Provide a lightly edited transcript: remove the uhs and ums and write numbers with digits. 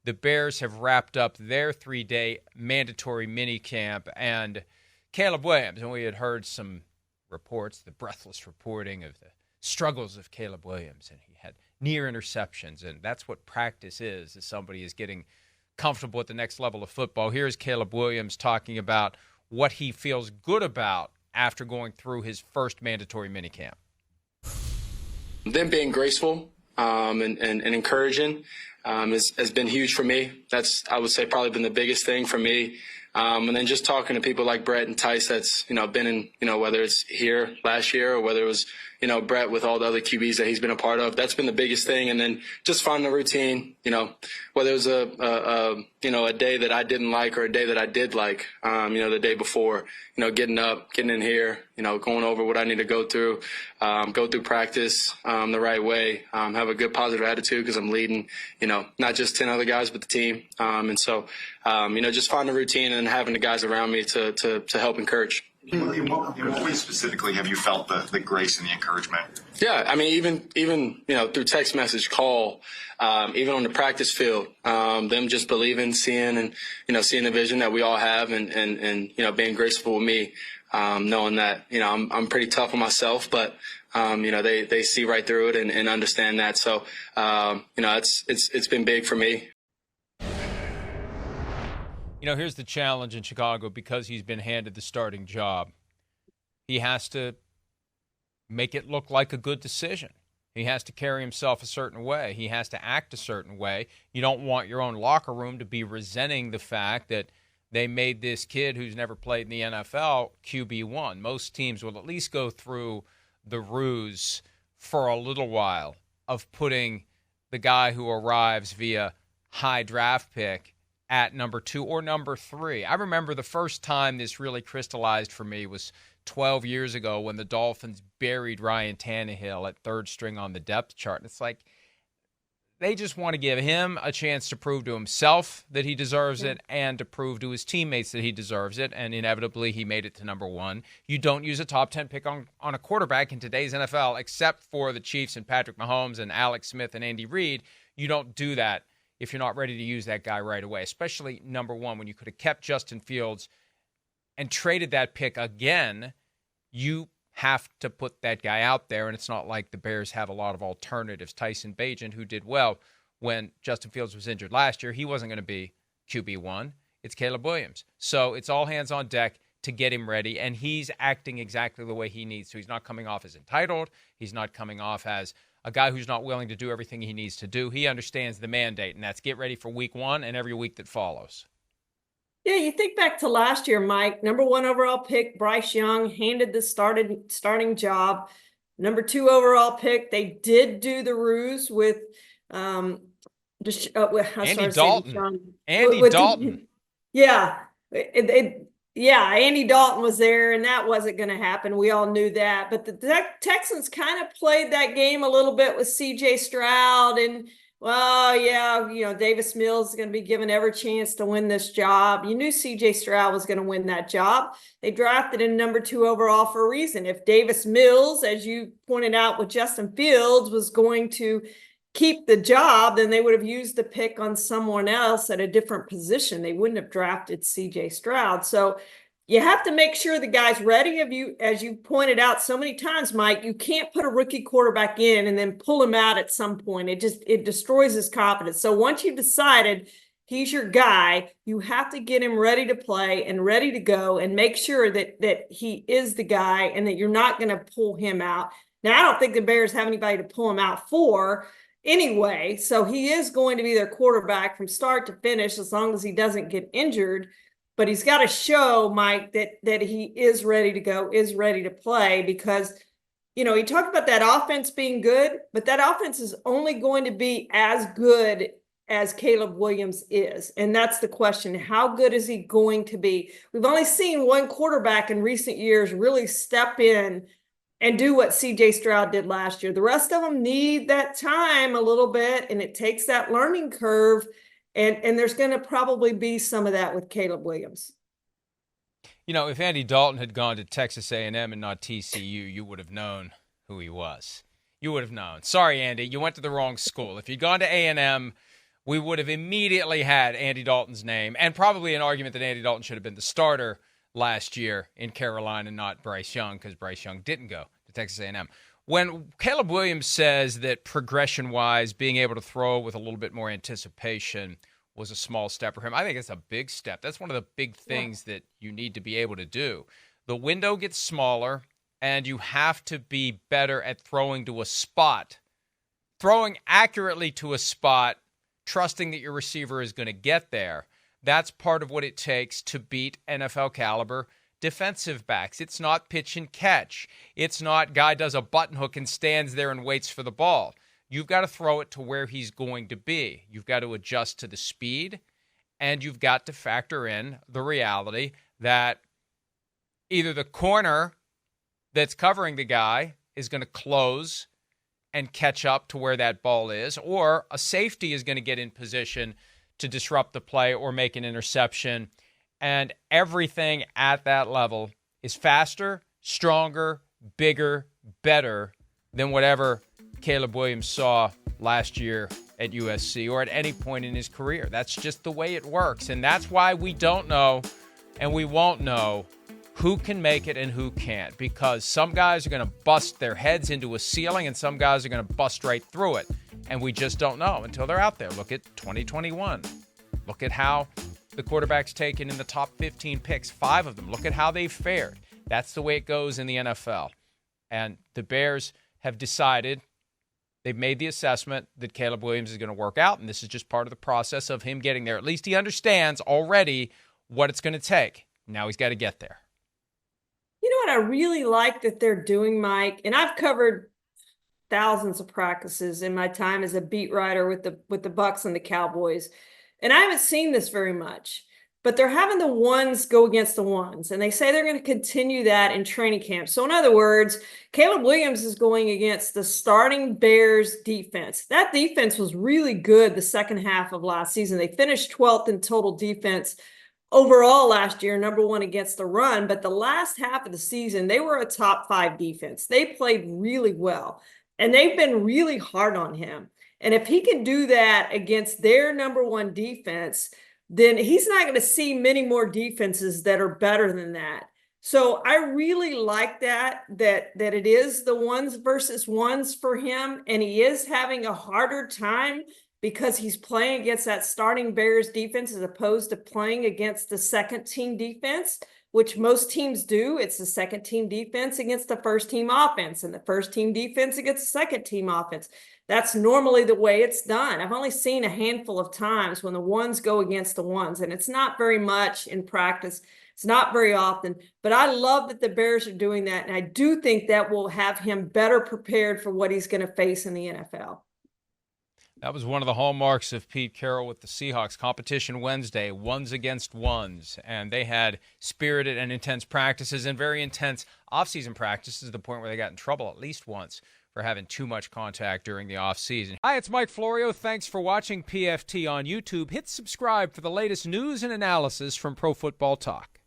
the Bears have wrapped up their 3-day mandatory minicamp, and Caleb Williams, and we had heard some reports, the breathless reporting of the struggles of Caleb Williams, and he had near interceptions, and that's what practice is, as somebody is getting comfortable at the next level of football. Here's Caleb Williams talking about what he feels good about after going through his first mandatory minicamp. Them being graceful and encouraging has been huge for me. That's, I would say, probably been the biggest thing for me. And then just talking to people like Brett and Tice that's, been in, whether it's here last year or whether it was, Brett with all the other QBs that he's been a part of, that's been the biggest thing. And then just finding a routine, whether it was a day that I didn't like or a day that I did like, the day before, getting up, getting in here, going over what I need to go through practice the right way, have a good positive attitude because I'm leading, not just 10 other guys, but the team. And so, just finding a routine and having the guys around me to help encourage. In what ways specifically have you felt the grace and the encouragement? Yeah, I mean, even through text message, call, even on the practice field, them just believing, seeing, and seeing the vision that we all have, and being graceful with me, knowing that I'm pretty tough on myself, but they see right through it and understand that. So it's been big for me. Here's the challenge in Chicago because he's been handed the starting job. He has to make it look like a good decision. He has to carry himself a certain way. He has to act a certain way. You don't want your own locker room to be resenting the fact that they made this kid who's never played in the NFL QB1. Most teams will at least go through the ruse for a little while of putting the guy who arrives via high draft pick at number 2 or number 3. I remember the first time this really crystallized for me was 12 years ago when the Dolphins buried Ryan Tannehill at 3rd string on the depth chart. And it's like they just want to give him a chance to prove to himself that he deserves it and to prove to his teammates that he deserves it. And inevitably, he made it to number 1. You don't use a top 10 pick on a quarterback in today's NFL, except for the Chiefs and Patrick Mahomes and Alex Smith and Andy Reid. You don't do that if you're not ready to use that guy right away, especially number 1, when you could have kept Justin Fields and traded that pick again. You have to put that guy out there, and it's not like the Bears have a lot of alternatives. Tyson Bagent, who did well when Justin Fields was injured last year, he wasn't going to be QB1. It's Caleb Williams. So it's all hands on deck to get him ready, and he's acting exactly the way he needs to. He's not coming off as entitled. He's not coming off as a guy who's not willing to do everything he needs to do. He understands the mandate, and that's get ready for week 1 and every week that follows. Yeah, you think back to last year, Mike, number 1 overall pick, Bryce Young, handed the starting job. Number 2 overall pick, they did do the ruse with Andy Dalton. Andy Dalton. Yeah. Andy Dalton was there, and that wasn't going to happen. We all knew that. But the Texans kind of played that game a little bit with C.J. Stroud. And, Davis Mills is going to be given every chance to win this job. You knew C.J. Stroud was going to win that job. They drafted him number 2 overall for a reason. If Davis Mills, as you pointed out with Justin Fields, was going to keep the job, then they would have used the pick on someone else at a different position. They wouldn't have drafted C.J. Stroud. So you have to make sure the guy's ready. As you pointed out so many times, Mike, you can't put a rookie quarterback in and then pull him out at some point. It destroys his confidence. So once you've decided he's your guy, you have to get him ready to play and ready to go and make sure that he is the guy and that you're not going to pull him out. Now, I don't think the Bears have anybody to pull him out for anyway, so he is going to be their quarterback from start to finish as long as he doesn't get injured. But he's got to show, Mike, that he is ready to go, is ready to play, because, he talked about that offense being good, but that offense is only going to be as good as Caleb Williams is. And that's the question. How good is he going to be? We've only seen one quarterback in recent years really step in and do what C.J. Stroud did last year. The rest of them need that time a little bit, and it takes that learning curve. And there's going to probably be some of that with Caleb Williams. If Andy Dalton had gone to Texas A&M and not TCU, you would have known who he was. You would have known. Sorry, Andy, you went to the wrong school. If you'd gone to A&M we would have immediately had Andy Dalton's name and probably an argument that Andy Dalton should have been the starter last year in Carolina, not Bryce Young, because Bryce Young didn't go to Texas A&M. When Caleb Williams says that progression-wise, being able to throw with a little bit more anticipation was a small step for him, I think it's a big step. That's one of the big things that you need to be able to do. The window gets smaller, and you have to be better at throwing to a spot, throwing accurately to a spot, trusting that your receiver is going to get there. That's part of what it takes to beat NFL caliber defensive backs. It's not pitch and catch. It's not guy does a button hook and stands there and waits for the ball. You've got to throw it to where he's going to be. You've got to adjust to the speed, and you've got to factor in the reality that either the corner that's covering the guy is going to close and catch up to where that ball is, or a safety is going to get in position to disrupt the play or make an interception. And everything at that level is faster, stronger, bigger, better than whatever Caleb Williams saw last year at USC or at any point in his career. That's just the way it works. And that's why we don't know and we won't know who can make it and who can't, because some guys are going to bust their heads into a ceiling and some guys are going to bust right through it. And we just don't know until they're out there. Look at 2021. Look at how the quarterbacks taken in the top 15 picks, 5 of them. Look at how they've fared. That's the way it goes in the NFL. And the Bears have decided, they've made the assessment that Caleb Williams is going to work out, and this is just part of the process of him getting there. At least he understands already what it's going to take. Now he's got to get there. You know what I really like that they're doing, Mike, and I've covered thousands of practices in my time as a beat writer with the Bucks and the Cowboys, and I haven't seen this very much, but they're having the ones go against the ones, and they say they're going to continue that in training camp. So in other words, Caleb Williams is going against the starting Bears defense. That defense was really good the second half of last season. They finished 12th in total defense overall last year, number 1 against the run, but the last half of the season, they were a top 5 defense. They played really well, and they've been really hard on him. And if he can do that against their number 1 defense, then he's not going to see many more defenses that are better than that. So I really like that it is the ones versus ones for him, and he is having a harder time because he's playing against that starting Bears defense as opposed to playing against the second team defense, which most teams do. It's the second team defense against the first team offense and the first team defense against the second team offense. That's normally the way it's done. I've only seen a handful of times when the ones go against the ones, and it's not very much in practice. It's not very often, but I love that the Bears are doing that, and I do think that will have him better prepared for what he's going to face in the NFL. That was one of the hallmarks of Pete Carroll with the Seahawks. Competition Wednesday, ones against ones. And they had spirited and intense practices and very intense offseason practices to the point where they got in trouble at least once for having too much contact during the offseason. Hi, it's Mike Florio. Thanks for watching PFT on YouTube. Hit subscribe for the latest news and analysis from Pro Football Talk.